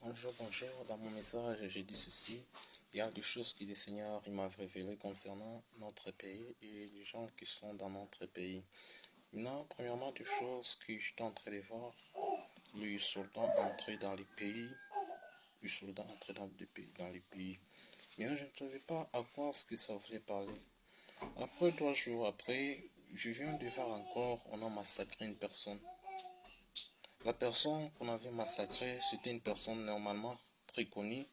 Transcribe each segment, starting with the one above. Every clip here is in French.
Bonjour, bonjour. Dans mon message, j'ai dit ceci. Il y a des choses que le Seigneur m'a révélées concernant notre pays et les gens qui sont dans notre pays. Maintenant, premièrement, des choses que je suis en train de voir, les soldats entrer dans les pays, les soldats entrer dans les pays. Mais je ne savais pas à quoi ce que ça voulait parler. Après 3 jours après, je viens de voir encore, on a massacré une personne. La personne qu'on avait massacrée, c'était une personne normalement très connue.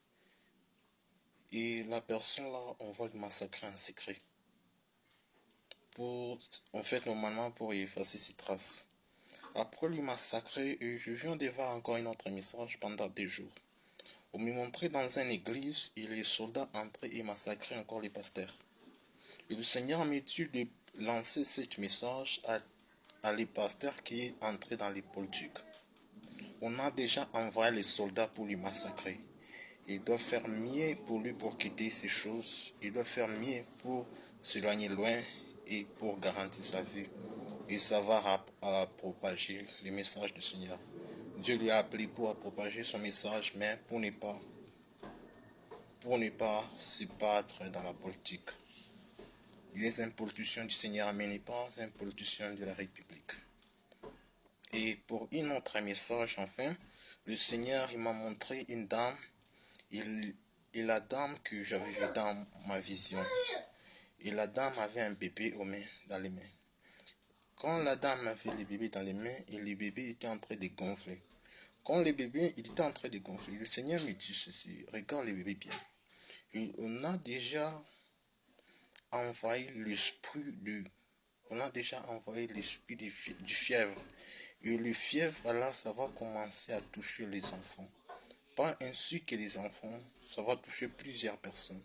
Et la personne là, on va le massacrer en secret. En fait, normalement, pour effacer ses traces. Après le massacrer, je viens de voir encore un autre message pendant 2 jours. On me montrait dans une église et les soldats entraient et massacraient encore les pasteurs. Et le Seigneur m'a dit de lancer ce message à les pasteurs qui est entré dans les politiques. On a déjà envoyé les soldats pour les massacrer. Il doit faire mieux pour lui pour quitter ces choses. Il doit faire mieux pour s'éloigner loin et pour garantir sa vie. Et savoir à propager le message du Seigneur. Dieu lui a appelé pour propager son message, mais pour ne pas se battre dans la politique. Les impulsions du Seigneur, mais n'est pas les impulsions de la République. Et pour un autre message, enfin, le Seigneur m'a montré une dame. Et la dame que j'avais vue dans ma vision, et la dame avait un bébé dans les mains. Quand la dame avait le bébé dans les mains, et le bébé était en train de gonfler. Quand le bébé il était en train de gonfler, le Seigneur me dit ceci, regarde le bébé bien. Et on a déjà envahi l'esprit du fièvre. Et le fièvre là, ça va commencer à toucher les enfants. Pas ainsi que les enfants, ça va toucher plusieurs personnes.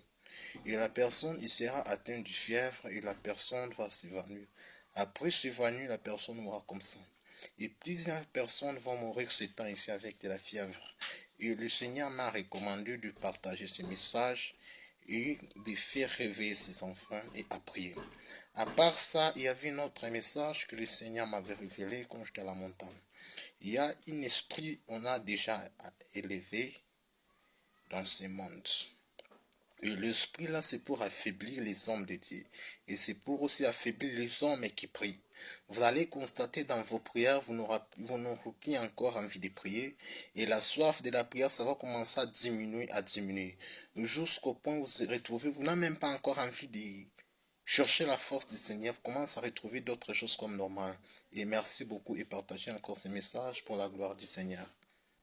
Et la personne, il sera atteinte du fièvre et la personne va s'évanouir. Après s'évanouir, la personne mourra comme ça. Et plusieurs personnes vont mourir ce temps ici avec de la fièvre. Et le Seigneur m'a recommandé de partager ce message et de faire réveiller ses enfants et à prier. À part ça, il y avait un autre message que le Seigneur m'avait révélé quand j'étais à la montagne. Il y a un esprit qu'on a déjà élevé dans ce monde. Et l'esprit là, c'est pour affaiblir les hommes de Dieu. Et c'est pour aussi affaiblir les hommes qui prient. Vous allez constater dans vos prières, vous n'aurez plus encore envie de prier. Et la soif de la prière, ça va commencer à diminuer. Jusqu'au point où vous vous retrouvez, vous n'avez même pas encore envie de chercher la force du Seigneur. Vous commencez à retrouver d'autres choses comme normal. Et merci beaucoup et partagez encore ces messages pour la gloire du Seigneur.